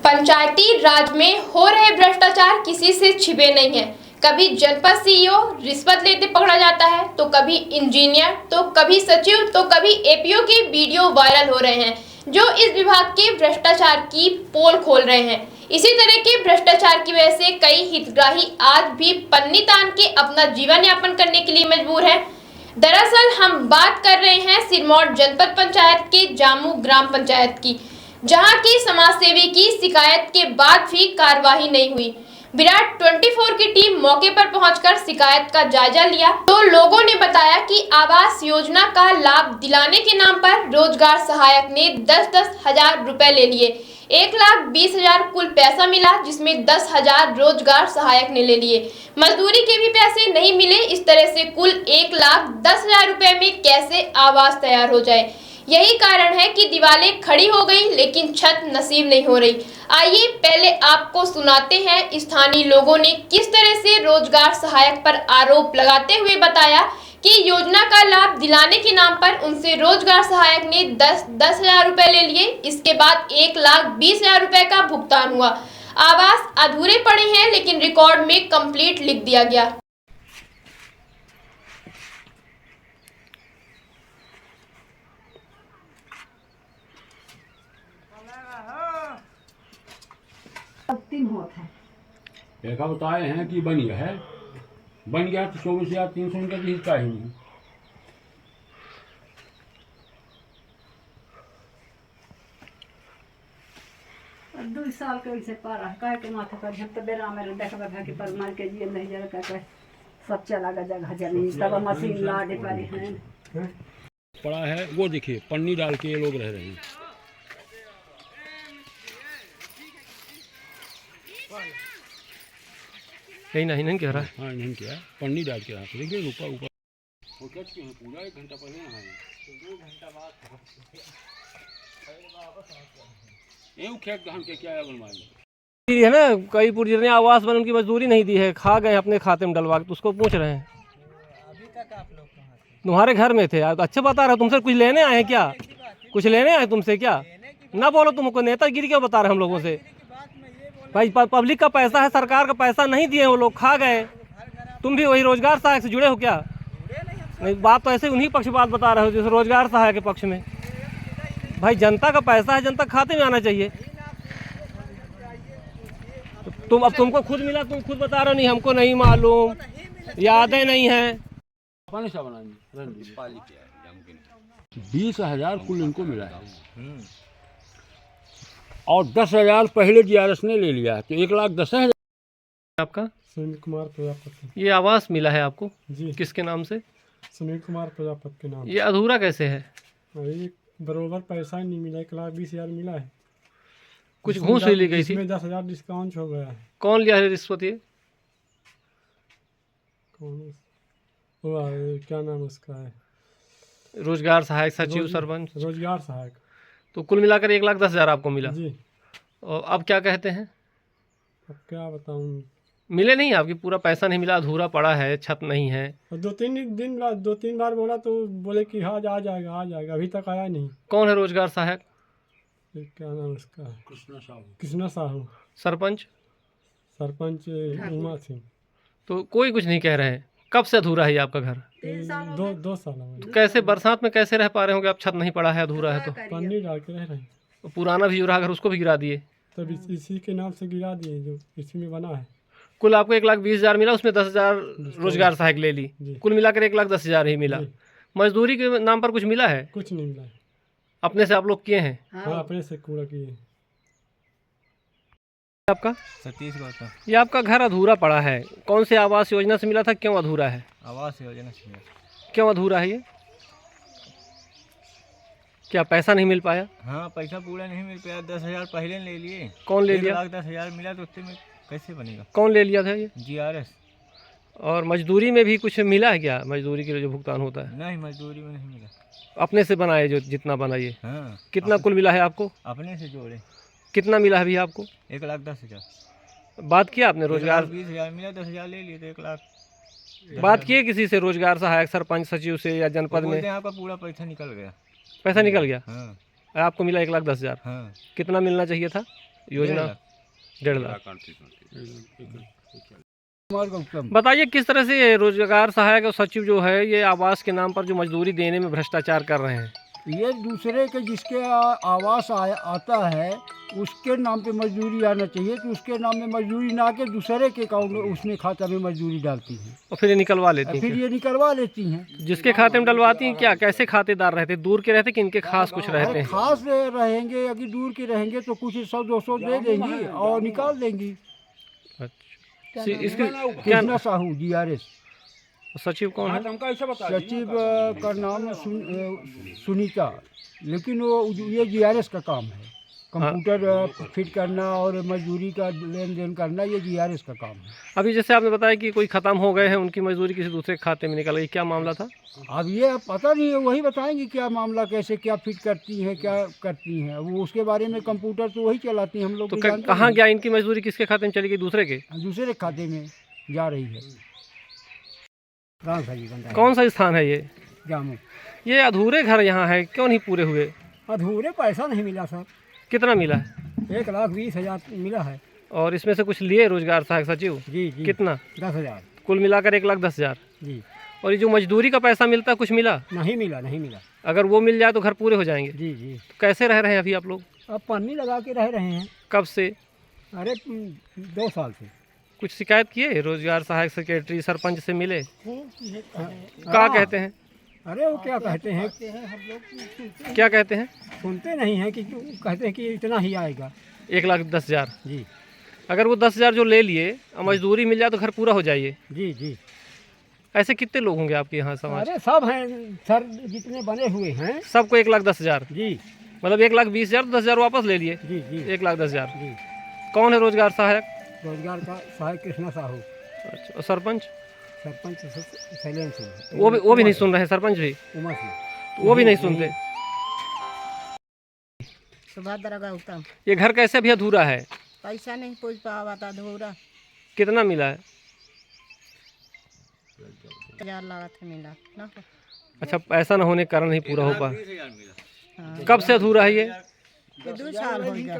पंचायती राज में हो रहे भ्रष्टाचार किसी से छिपे नहीं है। कभी जनपद सीईओ रिश्वत लेते पकड़ा जाता है, तो कभी इंजीनियर, तो कभी सचिव, तो कभी एपीओ के वीडियो वायरल हो रहे हैं जो इस विभाग के भ्रष्टाचार की पोल खोल रहे हैं। इसी तरह के भ्रष्टाचार की वजह से कई हितग्राही आज भी पन्नी तान के अपना जीवन यापन करने के लिए मजबूर है। दरअसल हम बात कर रहे हैं सिरमौर जनपद पंचायत के जामू ग्राम पंचायत की, जहां की समाजसेवी की शिकायत के बाद भी कार्रवाई नहीं हुई। विराट 24 की टीम मौके पर पहुंचकर शिकायत का जायजा लिया तो लोगों ने बताया कि आवास योजना का लाभ दिलाने के नाम पर रोजगार सहायक ने 10-10 हजार रुपए ले लिए। 1,20,000 कुल पैसा मिला, जिसमें 10,000 रोजगार सहायक ने ले लिए। मजदूरी के भी पैसे नहीं मिले। इस तरह से कुल 1,10,000 रुपए में कैसे आवास तैयार हो जाए। यही कारण है कि दीवारें खड़ी हो गई लेकिन छत नसीब नहीं हो रही। आइए पहले आपको सुनाते हैं स्थानीय लोगों ने किस तरह से रोजगार सहायक पर आरोप लगाते हुए बताया कि योजना का लाभ दिलाने के नाम पर उनसे रोजगार सहायक ने 10-10 हजार रुपए ले लिए। इसके बाद 1,20,000 रुपए का भुगतान हुआ। आवास अधूरे पड़े हैं लेकिन रिकॉर्ड में कंप्लीट लिख दिया गया। देखा बताए हैं कि बन गया है, बन गया तो 24,300 उनका हिस्सा ही नहीं। दो साल के वैसे पारा कह के माथा पर हम तो बेरा मेरे देखबा था कि पर मार के जी नहीं जरा का सब चला गया जगह जमीन तब मशीन लाडे पारी हैं पड़ा है। वो देखिए पन्नी डाल के ये लोग रह रहे हैं। नहीं कह रहा है। हाँ नहीं किया, पन्नी डाल के रखा। देखिए ऊपर ऊपर पूरा 1 घंटा पहले नहाए, 2 घंटा बाद खेत धान के क्या बनवाएंगे है ना, कई पुरजर ने आवास बन उनकी मजदूरी नहीं दी है, खा गए अपने खाते में डलवा के। तो उसको पूछ रहे हैं अभी तक आप लोग कहाँ थे? तुम्हारे घर में थे। अच्छा बता रहा हूँ, तुमसे कुछ लेने आए हैं क्या? कुछ लेने आए तुमसे क्या? ना बोलो, तुमको नेतागिरी क्यों बता रहे हम लोगों से? भाई पब्लिक का पैसा है, सरकार का पैसा नहीं दिए, वो लोग खा गए। तुम भी वही रोजगार सहायक से जुड़े हो क्या? नहीं, बात तो ऐसे उन्हीं पक्ष बात बता रहे हो जैसे रोजगार सहायक के पक्ष में। भाई जनता का पैसा है, जनता खाते में आना चाहिए। तुम अब तुमको खुद मिला, तुम खुद बता रहे हो नहीं हमको नहीं मालूम, यादें नहीं है। 20,000 कुल इनको मिला है और 10,000 पहले जीआरएस ने ले लिया है, तो 1,10,000। आपका सुनील कुमार प्रजापति। ये आवास मिला है आपको जी, किसके नाम से? सुनील कुमार प्रजापति के नाम। ये अधूरा कैसे है? अरे बरोबर पैसा ही नहीं मिला। 1,20,000 मिला है, कुछ घूस ली गई थी? इसमें 10,000 डिस्काउंट हो गया है। कौन लिया है रिश्वत? ये कौन वो क्या नाम उसका है? रोजगार सहायक, सचिव, सरपंच, रोजगार सहायक। तो कुल मिलाकर 1,10,000 आपको मिला। जी, और अब क्या कहते हैं? अब क्या बताऊँ, मिले नहीं, आपकी पूरा पैसा नहीं मिला, अधूरा पड़ा है, छत नहीं है। और 2-3 बार बोला तो बोले कि हाँ आ जाएगा आ जाएगा, अभी तक आया नहीं। कौन है रोजगार सहायक? ये क्या नाम उसका है? कृष्णा साहू। सरपंच? सरपंच उमा सिंह। तो कोई कुछ नहीं कह रहे हैं। कब से अधूरा है ये आपका घर? 2 साल में। तो कैसे बरसात में कैसे रह पा रहे होंगे आप? छत नहीं पड़ा है, अधूरा है तो। पन्नी डाल के रह रहे हैं। तो पुराना भी जो रहा घर उसको भी गिरा दिए। तब इसी के नाम से गिरा दिए जो इसी में बना है। कुल आपको 1,20,000 मिला, उसमें 10,000 रोजगार सहायक ले ली। कुल मिलाकर 1,10,000 ही मिला। मजदूरी के नाम पर कुछ मिला है? कुछ नहीं मिला है। अपने से आप लोग किए हैं? हाँ, अपने से कूड़ा किए। आपका सतीश गौतम। ये आपका घर अधूरा पड़ा है, कौन से आवास योजना से मिला था? क्यों अधूरा है? आवास योजना से मिला। क्यों अधूरा है ये? क्या पैसा नहीं मिल पाया? हाँ, पैसा पूरा नहीं मिल पाया। 10,000 पहले ले लिए। कौन ले लिया? 1,10,000 मिला तो उतने में कैसे बनेगा? कौन ले लिया था ये? जीआरएस। और मजदूरी में भी कुछ मिला है क्या? मजदूरी के लिए जो भुगतान होता है? नहीं, मजदूरी में नहीं मिला। अपने से बनाए जो जितना बनाइए? हाँ। कितना कुल मिला है आपको? अपने से जोड़े। कितना मिला है भैया आपको? 1,10,000। बात किया आपने रोजगार? 20,000 मिला, 10,000 ले लिए तो 1,00,000। बात किए किसी से रोजगार सहायक, सरपंच, सचिव से या जनपद में? आपका पूरा पैसा निकल गया। पैसा निकल गया? हाँ। आपको मिला 1,10,000। हाँ। कितना मिलना चाहिए था? योजना 1.5 लाख। कुमार गौतम। बताइए किस तरह से ये रोजगार सहायक और सचिव जो है ये आवास के नाम पर जो मजदूरी देने में भ्रष्टाचार कर रहे हैं? ये दूसरे के जिसके आवास आता है उसके नाम पे मजदूरी आना चाहिए कि उसके नाम में मजदूरी ना आके दूसरे के अकाउंट में उसमें खाता में मजदूरी डालती हैं और फिर ये निकलवा लेती हैं। फिर ये निकलवा लेती हैं। जिसके खाते में डलवाती हैं क्या कैसे खातेदार रहते, दूर के रहते कि इनके खास कुछ रहते अरे हैं? खास रहेंगे, अगर दूर के रहेंगे तो कुछ 100-200 दे देंगी और निकाल देंगी। अच्छा, इसके क्या कृष्णा साहू DRS सचिव कौन है? सचिव का नाम सुनीता, लेकिन वो ये GRS का काम है, कंप्यूटर फिट करना और मजदूरी का लेन देन करना, ये GRS का काम है। अभी जैसे आपने बताया कि कोई खत्म हो गए हैं, उनकी मजदूरी किसी दूसरे खाते में निकल गई, क्या मामला था? अब ये पता नहीं है, वही बताएंगे क्या मामला, कैसे क्या फिट करती हैं, क्या करती हैं, वो उसके बारे में कंप्यूटर तो वही चलाती हैं, हम लोग तो भी जानते कहाँ नहीं। गया इनकी मजदूरी, किसके खाते में चली गई? दूसरे के? दूसरे खाते में जा रही है। कौन सा स्थान है ये? जामू। ये अधूरे घर यहाँ है, क्यों नहीं पूरे हुए? अधूरे पैसा नहीं मिला सर, कितना मिला है? 1,20,000 मिला है। और इसमें से कुछ लिए रोजगार सहायक सचिव? जी जी। कितना? 10,000। कुल मिलाकर 1,10,000। जी। और ये जो मजदूरी का पैसा मिलता है कुछ मिला? नहीं मिला, नहीं मिला। अगर वो मिल जाए तो घर पूरे हो जाएंगे। जी जी। तो कैसे रह रहे हैं अभी आप लोग? अब पन्नी लगा के रह रहे हैं। कब से? अरे 2 साल से। कुछ शिकायत किए? रोजगार सहायक सेक्रेटरी सरपंच से मिले? क्या कहते हैं? अरे वो क्या कहते हैं, क्या कहते हैं? सुनते नहीं हैं कि कहते हैं कि इतना ही आएगा। 1,10,000। जी अगर वो 10,000 जो ले लिए और मजदूरी मिल जाए तो घर पूरा हो जाइए। जी जी। ऐसे कितने लोग होंगे आपके यहाँ समाज? अरे सब हैं सर, जितने बने हुए हैं। सबको 1,10,000? जी मतलब 1,20,000 तो 10,000 वापस ले लिए? जी जी 1,10,000। जी। कौन है रोजगार सहायक? रोजगार का सहायक कृष्णा साहू। अच्छा, और सरपंच? सरपंच शैलेंद्र सिंह। वो भी नहीं सुन रहे? सरपंच भी? उमा सिंह। वो भी नहीं सुनते? सुभद्रा गौतम। ये घर कैसे अभी अधूरा है? पैसा नहीं पूछ पावा था अधूरा। कितना मिला है? 1,000 लागत है मिला ना। अच्छा, पैसा न होने के कारण नहीं पूरा हो पा। हाँ। कब से अधूरा है ये? 2 साल हो गया।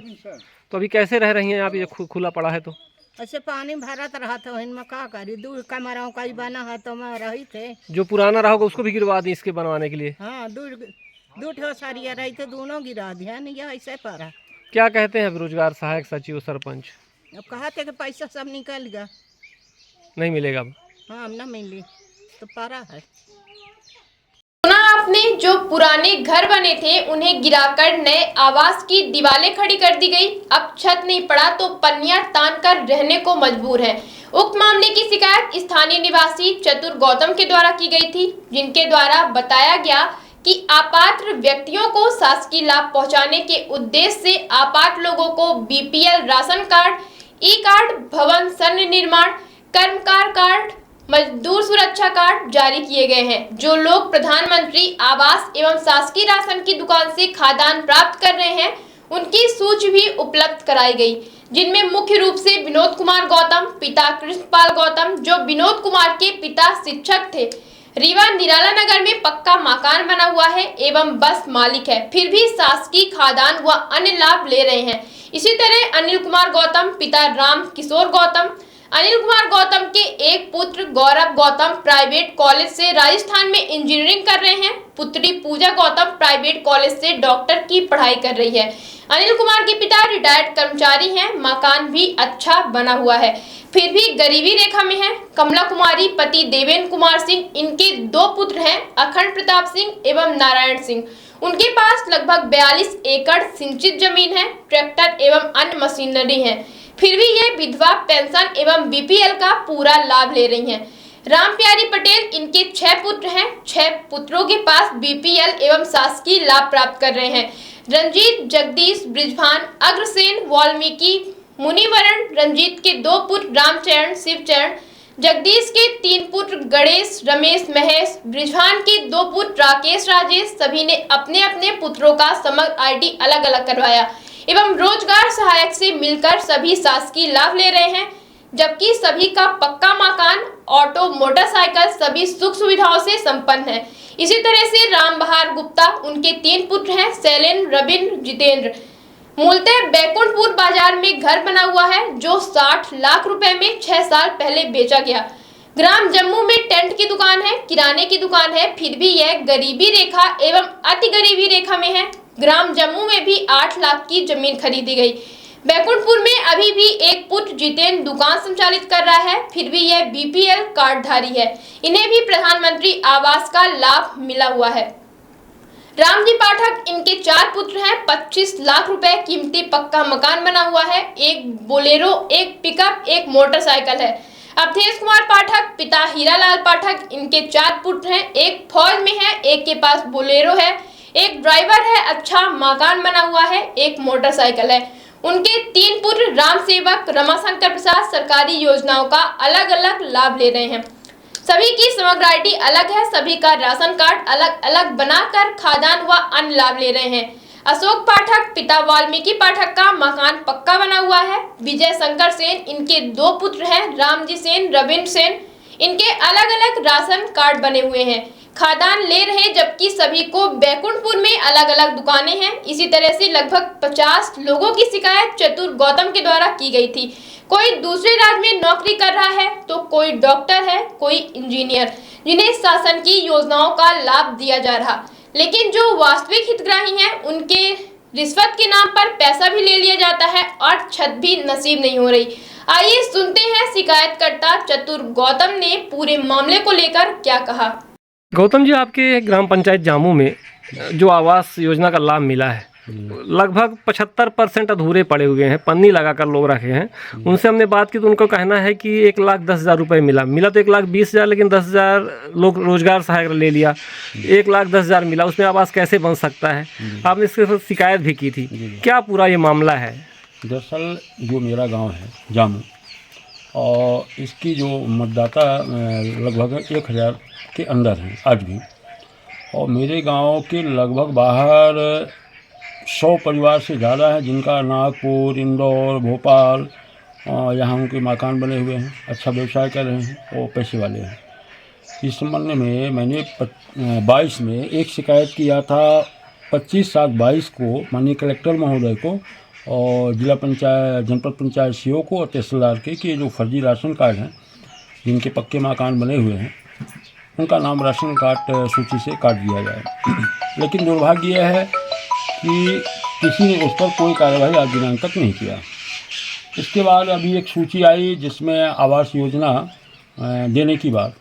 तो अभी कैसे रह रही हैं आप, ये खुला पड़ा है तो? ऐसे पानी भरत रहा तो इनमें का करी, 2 कमरों का ही बना है तो मैं रही थे। जो पुराना रहा होगा उसको भी गिरवा दी इसके बनवाने के लिए? हाँ, 2 ठो सरिया रही थे, दोनों गिरा दिया नहीं, ऐसे पड़ा। क्या कहते हैं अब रोजगार सहायक सचिव सरपंच? अब कहते कि पैसा सब निकल गया। नहीं मिलेगा अब? हाँ, अब न मिली तो पड़ा है। सुना आपने, जो पुराने घर बने थे उन्हें गिराकर नए आवास की दीवारें खड़ी कर दी गई। अब छत नहीं पड़ा तो पन्नियां तान कर रहने को मजबूर हैं। उक्त मामले की शिकायत स्थानीय निवासी चतुर गौतम के द्वारा की गई थी, जिनके द्वारा बताया गया कि आपात्र व्यक्तियों को शासकीय लाभ पहुंचाने के उद्देश्य से आपात्र लोगों को BPL राशन कार्ड, ई-कार्ड, भवन निर्माण, कर्मकार कार्ड, मजदूर सुरक्षा कार्ड जारी किए गए हैं। जो लोग प्रधानमंत्री आवास एवं शासकीय राशन की दुकान से खाद्यान्न प्राप्त कर रहे हैं उनकी सूची भी उपलब्ध कराई गई, जिनमें मुख्य रूप से विनोद कुमार गौतम, पिता कृष्णपाल गौतम, जो विनोद कुमार के पिता शिक्षक थे, रीवा निराला नगर में पक्का मकान बना हुआ है एवं बस मालिक है, फिर भी शासकीय खाद्यान्न व अन्य लाभ ले रहे हैं। इसी तरह अनिल कुमार गौतम, पिता राम किशोर गौतम, अनिल कुमार गौतम के एक पुत्र गौरव गौतम प्राइवेट कॉलेज से राजस्थान में इंजीनियरिंग कर रहे हैं। पुत्री पूजा गौतम प्राइवेट कॉलेज से डॉक्टर की पढ़ाई कर रही है। अनिल कुमार के पिता रिटायर्ड कर्मचारी हैं। मकान भी अच्छा बना हुआ है, फिर भी गरीबी रेखा में है। कमला कुमारी पति देवेंद्र कुमार सिंह, इनके 2 पुत्र हैं, अखंड प्रताप सिंह एवं नारायण सिंह। उनके पास लगभग 42 एकड़ सिंचित जमीन है, ट्रैक्टर एवं अन्य मशीनरी है, फिर भी ये विधवा पेंशन एवं BPL का पूरा लाभ ले रही हैं। राम प्यारी पटेल, इनके 6 पुत्र हैं। 6 पुत्रों के पास BPL एवं शासकीय लाभ प्राप्त कर रहे हैं। रंजीत, जगदीश, ब्रिजभान, अग्रसेन, वाल्मीकि, मुनिवरण, रंजीत के 2 पुत्र रामचरण, शिवचरण, जगदीश के 3 पुत्र गणेश, रमेश, महेश, ब्रिजभान के 2 पुत्र राकेश, राजेश, सभी ने अपने अपने पुत्रों का समग्र ID अलग अलग करवाया एवं रोजगार सहायक से मिलकर सभी शासकीय लाभ ले रहे हैं, जबकि सभी का पक्का मकान, ऑटो, मोटरसाइकिल सभी सुख सुविधाओं से संपन्न है। इसी तरह से राम बहार गुप्ता, उनके 3 पुत्र हैं, शैलेंद्र, रविंद्र, जितेंद्र, मूलतः बैकुंठपुर बाजार में घर बना हुआ है जो 60 लाख रुपए में 6 साल पहले बेचा गया। ग्राम जम्मू में टेंट की दुकान है, किराने की दुकान है, फिर भी यह गरीबी रेखा एवं अति गरीबी रेखा में है। ग्राम जम्मू में भी 8 लाख की जमीन खरीदी गई। बैकुंठपुर में अभी भी एक पुत्र जितेंद्र दुकान संचालित कर रहा है, फिर भी यह बीपीएल कार्डधारी है। इन्हें भी प्रधानमंत्री आवास का लाभ मिला हुआ है। रामजी पाठक, इनके 4 पुत्र हैं। 25 लाख रुपए कीमती पक्का मकान बना हुआ है, एक बोलेरो, एक पिकअप, एक मोटरसाइकिल है। अवधेश कुमार पाठक, पिता हीरालाल पाठक, इनके 4 पुत्र हैं। एक फौज में है, एक के पास बोलेरो है, एक ड्राइवर है, अच्छा मकान बना हुआ है, एक मोटरसाइकिल है। उनके 3 पुत्र राम सेवक, रमाशंकर प्रसाद सरकारी योजनाओं का अलग अलग लाभ ले रहे हैं। सभी की समग्र आईडी अलग है, सभी का राशन कार्ड अलग अलग बनाकर खाद्यान्न व अन्य लाभ ले रहे हैं। अशोक पाठक, पिता वाल्मीकि पाठक का मकान पक्का बना हुआ है। विजय शंकर सेन, इनके 2 पुत्र हैं, रामजी सेन, रविंद्र सेन, इनके अलग अलग राशन कार्ड बने हुए हैं, खाद्यान्न ले रहे, जबकि सभी को बैकुंठपुर में अलग अलग दुकानें हैं। इसी तरह से लगभग 50 लोगों की शिकायत चतुर गौतम के द्वारा की गई थी। कोई दूसरे राज्य में नौकरी कर रहा है तो कोई डॉक्टर है, कोई इंजीनियर, जिन्हें शासन की योजनाओं का लाभ दिया जा रहा, लेकिन जो वास्तविक हितग्राही हैं उनके रिश्वत के नाम पर पैसा भी ले लिया जाता है और छत भी नसीब नहीं हो रही। आइए सुनते हैं शिकायतकर्ता चतुर गौतम ने पूरे मामले को लेकर क्या कहा। गौतम जी, आपके ग्राम पंचायत जामू में जो आवास योजना का लाभ मिला है, लगभग 75% अधूरे पड़े हुए हैं, पन्नी लगाकर लोग रखे हैं। उनसे हमने बात की तो उनका कहना है कि 1,10,000 रुपये मिला तो 1,20,000, लेकिन 10,000 लोग रोजगार सहायक ले लिया, 1,10,000 मिला, उसमें आवास कैसे बन सकता है? आपने इसके शिकायत भी की थी, क्या पूरा ये मामला है? दरअसल जो मेरा गांव है जामू, और इसकी जो मतदाता लगभग 1,000 के अंदर हैं आज भी, और मेरे गांव के लगभग बाहर 100 परिवार से ज़्यादा है जिनका नागपुर, इंदौर, भोपाल यहाँ उनके मकान बने हुए हैं, अच्छा व्यवसाय कर रहे हैं और पैसे वाले हैं। इस संबंध में मैंने 22 में एक शिकायत किया था, 25/7/22 को माननीय कलेक्टर महोदय को और जिला पंचायत, जनपद पंचायत सीओ को और तहसीलदार के कि जो फर्जी राशन कार्ड हैं जिनके पक्के मकान बने हुए हैं उनका नाम राशन कार्ड सूची से काट दिया जाए। लेकिन दुर्भाग्य यह है कि किसी ने उस पर कोई कार्यवाही आज दिनांक तक नहीं किया। इसके बाद अभी एक सूची आई जिसमें आवास योजना देने की बात,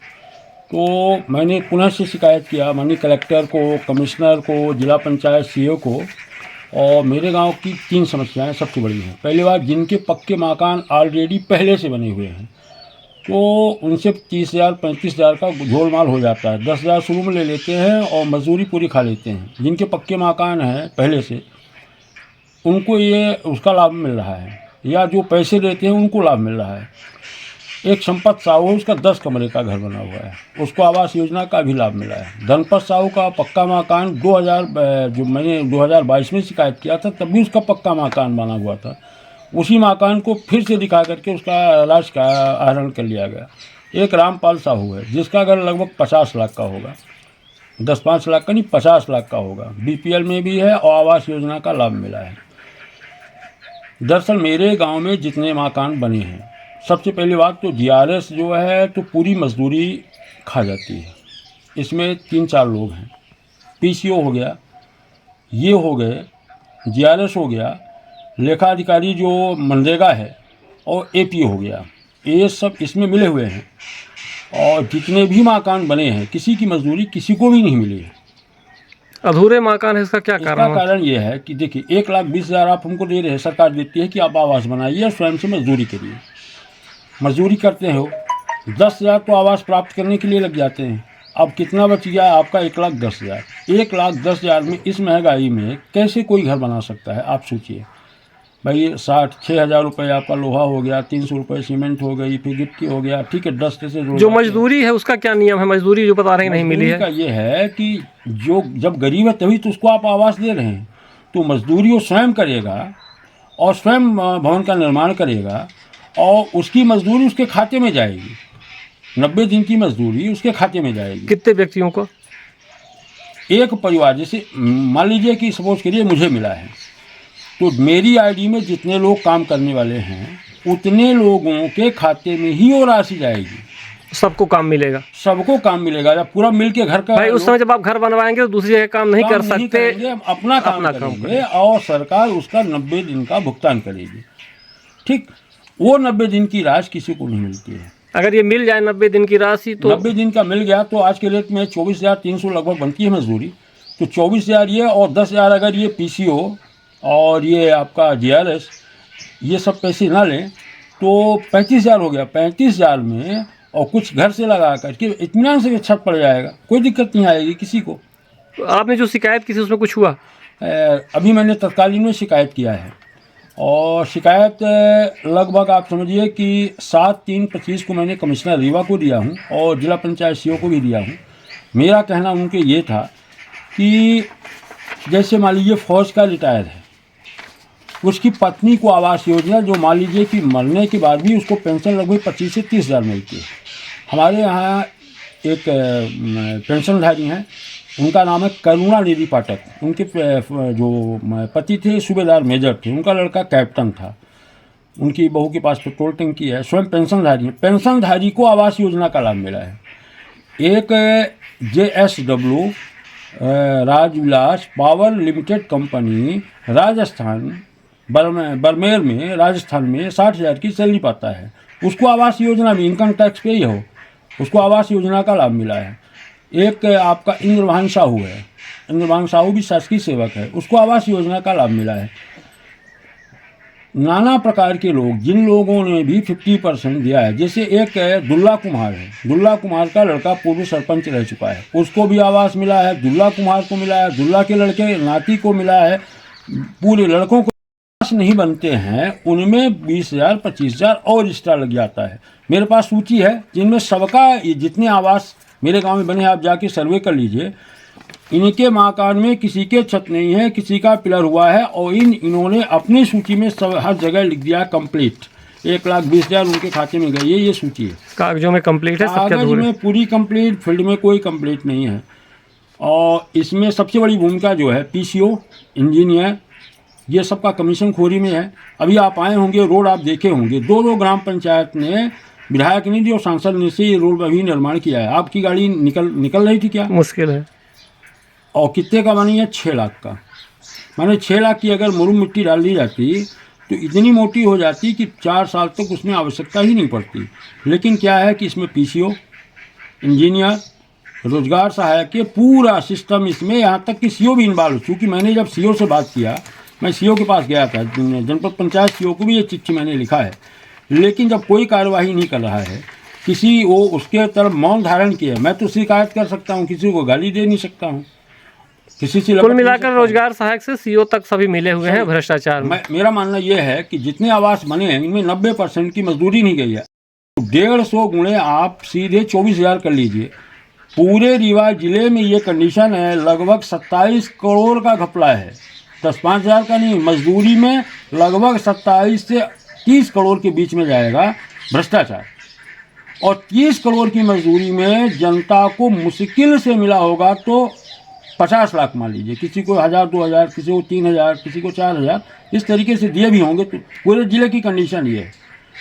तो मैंने पुनः से शिकायत किया माननीय कलेक्टर को, कमिश्नर को, जिला पंचायत सीओ को, और मेरे गांव की 3 समस्याएं सबसे बड़ी हैं। पहली बात, जिनके पक्के मकान ऑलरेडी पहले से बने हुए हैं तो उनसे 30,000 35,000 का झोलमाल हो जाता है, 10,000 शुरू में ले लेते हैं और मजदूरी पूरी खा लेते हैं। जिनके पक्के मकान हैं पहले से, उनको ये उसका लाभ मिल रहा है, या जो पैसे देते हैं उनको लाभ मिल रहा है। एक संपत साहू, उसका 10 कमरे का घर बना हुआ है, उसको आवास योजना का भी लाभ मिला है। धनपत साहू का पक्का मकान 2000 जो मैंने 2022 में शिकायत किया था तब भी उसका पक्का मकान बना हुआ था, उसी मकान को फिर से दिखा करके उसका लाश का आहरण कर लिया गया। एक रामपाल साहू है जिसका घर लगभग 50 लाख का होगा, 10-5 लाख का नहीं 50 लाख का होगा, बीपीएल में भी है और आवास योजना का लाभ मिला है। दरअसल मेरे गांव में जितने मकान बने हैं, सबसे पहली बात तो जीआरएस जो है तो पूरी मजदूरी खा जाती है। इसमें 3-4 लोग हैं, पीसीओ हो गया, ये हो गए, जीआरएस हो गया, लेखा अधिकारी जो मनरेगा है, और एपी हो गया, ये सब इसमें मिले हुए हैं। और जितने भी मकान बने हैं किसी की मजदूरी किसी को भी नहीं मिली है, अधूरे मकान है। इसका क्या कारण है? इसका कारण ये है कि देखिए 1,20,000 आप हमको दे रहे हैं, सरकार देती है कि आप आवास बनाइए और स्वयं से मजदूरी करिए, मजदूरी करते हो, 10,000 तो आवास प्राप्त करने के लिए लग जाते हैं। अब कितना बच गया आपका? 1,10,000। 1,10,000 में इस महंगाई में कैसे कोई घर बना सकता है? आप सोचिए भाई, 6,000 रुपये आपका लोहा हो गया, 300 रुपये सीमेंट हो गई, फिर गिट्टी हो गया, ठीक है, 10 से जो मजदूरी है उसका क्या नियम है? मजदूरी जो बता रहे हैं नहीं मिली है, का ये है कि जो जब गरीब है तभी तो उसको आप आवास दे रहे हैं, तो मजदूरी वो स्वयं करेगा और स्वयं भवन का निर्माण करेगा और उसकी मजदूरी उसके खाते में जाएगी, 90 दिन की मजदूरी उसके खाते में जाएगी। कितने व्यक्तियों को? एक परिवार, जैसे मान लीजिए कि सपोज करिए मुझे मिला है तो मेरी आईडी में जितने लोग काम करने वाले हैं उतने लोगों के खाते में ही वो राशि जाएगी, सबको काम मिलेगा। सबको काम मिलेगा। जब पूरा मिल के घर का भाई उस समय जब आप घर बनवाएंगे तो दूसरी जगह काम नहीं कर सकते, करेंगे, हम अपना काम करेंगे और सरकार उसका 90 दिन का भुगतान करेगी। ठीक, वो 90 दिन की राशि किसी को नहीं मिलती है। अगर ये मिल जाए 90 दिन की राशि तो 90 दिन का मिल गया तो आज के रेट में 24,300 लगभग बनती है मजदूरी। तो 24,000 ये और 10,000 अगर ये PCO और ये आपका GRS ये सब पैसे ना लें तो 35,000 हो गया। 35,000 में और कुछ घर से लगा करके इत्मीनान से छत पड़ जाएगा, कोई दिक्कत नहीं आएगी किसी को। तो आपने जो शिकायत की थी उसमें कुछ हुआ? अभी मैंने तत्कालीन में शिकायत किया है और शिकायत लगभग आप समझिए कि 7/3/25 को मैंने कमिश्नर रीवा को दिया हूँ और जिला पंचायत CO को भी दिया हूँ। मेरा कहना उनके ये था कि जैसे मान लीजिए फौज का रिटायर है, उसकी पत्नी को आवास योजना जो मान लीजिए कि मरने के बाद भी उसको पेंशन लगभग 25 से 30,000 मिलती है। हमारे यहाँ एक पेंशनधारी हैं, उनका नाम है करुणा निधि पाठक। उनके जो पति थे सूबेदार मेजर थे, उनका लड़का कैप्टन था, उनकी बहू के पास पेट्रोल टंकी है, स्वयं पेंशनधारी है। पेंशनधारी को आवास योजना का लाभ मिला है। एक JSW Rajwilas power limited company Rajasthan Barmer में राजस्थान में 60,000 की सैलरी पाता है, उसको आवास योजना भी इनकम टैक्स पे ही हो, उसको आवास योजना का लाभ मिला है। एक आपका इंद्रभान साहू है, इंद्रभान साहू भी शासकीय सेवक है, उसको आवास योजना का लाभ मिला है। नाना प्रकार के लोग, जिन लोगों ने भी 50% दिया है, जैसे एक दुल्ला कुमार है, दुल्ला कुमार का लड़का पूर्व सरपंच रह चुका है, उसको भी आवास मिला है, दुल्ला कुमार को मिला है, दुल्ला के लड़के नाती को मिला है, पूरे लड़कों को नहीं बनते हैं उनमें 20,000 25,000 और एक्स्ट्रा लग जाता है। मेरे पास सूची है जिनमें सबका जितने आवास मेरे गांव में बने हैं, आप जाके सर्वे कर लीजिए। इनके मकान में किसी के छत नहीं है, किसी का पिलर हुआ है और इन्होंने अपनी सूची में सब हर जगह लिख दिया कंप्लीट। 1,20,000 उनके खाते में गई है, ये सूची है। कागजों में कंप्लीट है, सब कागज में पूरी कंप्लीट, फील्ड में कोई कंप्लीट नहीं है। और इसमें सबसे बड़ी भूमिका जो है PCO, इंजीनियर, ये सबका कमीशन खोरी में है। अभी आप आए होंगे, रोड आप देखे होंगे, 2 ग्राम पंचायत ने विधायक निधि और सांसद निधि से ये रोड अभी निर्माण किया है। आपकी गाड़ी निकल रही थी क्या? मुश्किल है। और कितने का बनी है? 6 लाख का। माने 6 लाख की अगर मुरुम मिट्टी डाल दी जाती तो इतनी मोटी हो जाती कि 4 साल तक उसमें आवश्यकता ही नहीं पड़ती। लेकिन क्या है कि इसमें PCO, इंजीनियर, रोजगार सहायक के पूरा सिस्टम इसमें, यहाँ तक कि CO भी इन्वॉल्व। चूँकि मैंने जब CO से बात किया, मैं CO के पास गया था, जनपद पंचायत CO को भी ये चिट्ठी मैंने लिखा है, लेकिन जब कोई कार्यवाही नहीं कर रहा है, किसी वो उसके तरफ मौन धारण किया, मैं तो शिकायत कर सकता हूँ, किसी को गाली दे नहीं सकता हूँ, किसी से कुल मिलाकर रोजगार सहायक से CO तक सभी मिले हुए हैं भ्रष्टाचार में। मेरा मानना यह है कि जितने आवास बने हैं इनमें 90% की मजदूरी नहीं गई है। 150 गुणे आप सीधे 24,000 कर लीजिए। पूरे रीवा जिले में ये कंडीशन है, लगभग 27 करोड़ का घपला है, 10-5 हज़ार का नहीं। मजदूरी में लगभग 27 से 30 करोड़ के बीच में जाएगा भ्रष्टाचार, और 30 करोड़ की मजदूरी में जनता को मुश्किल से मिला होगा तो 50 लाख मान लीजिए, किसी को 1,000 2,000, किसी को 3,000, किसी को 4,000, इस तरीके से दिए भी होंगे। तो पूरे ज़िले की कंडीशन ये है,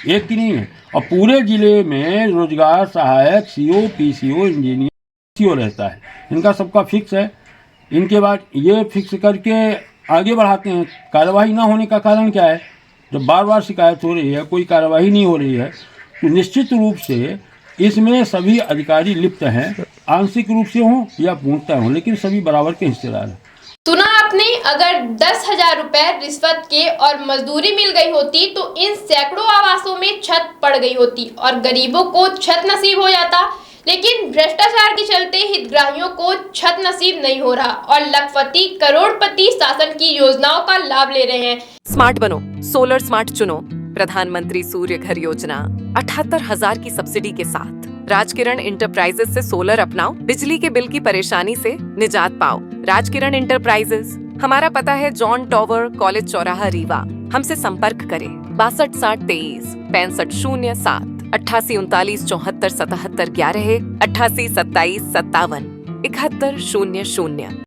एक की नहीं है। और पूरे ज़िले में रोजगार सहायक CO, PCO, इंजीनियर, CO रहता है, इनका सबका फिक्स है। इनके बाद ये फिक्स करके आगे बढ़ाते हैं। कार्रवाई ना होने का कारण क्या है? जब बार बार शिकायत हो रही है, कोई कार्रवाई नहीं हो रही है, तो निश्चित रूप से इसमें सभी अधिकारी लिप्त हैं, आंशिक रूप से हों या पूर्णतः हों, लेकिन सभी बराबर के हिस्सेदार हैं। सुना आपने, अगर 10,000 रुपए रिश्वत के और मजदूरी मिल गई होती तो इन सैकड़ों आवासों में छत पड़ गई होती और गरीबों को छत नसीब हो जाता। लेकिन भ्रष्टाचार के चलते हितग्राहियों को छत नसीब नहीं हो रहा और लखपति करोड़पति शासन की योजनाओं का लाभ ले रहे हैं। स्मार्ट बनो, सोलर स्मार्ट चुनो। प्रधानमंत्री सूर्य घर योजना 78,000 की सब्सिडी के साथ राजकिरण इंटरप्राइजेस से सोलर अपनाओ, बिजली के बिल की परेशानी से निजात पाओ। राजकिरण इंटरप्राइजेस, हमारा पता है जॉन टॉवर, कॉलेज चौराहा, रीवा। हमसे संपर्क करें 62 60 23 65 07 88 39 74 77 11 88 27 57 71 00।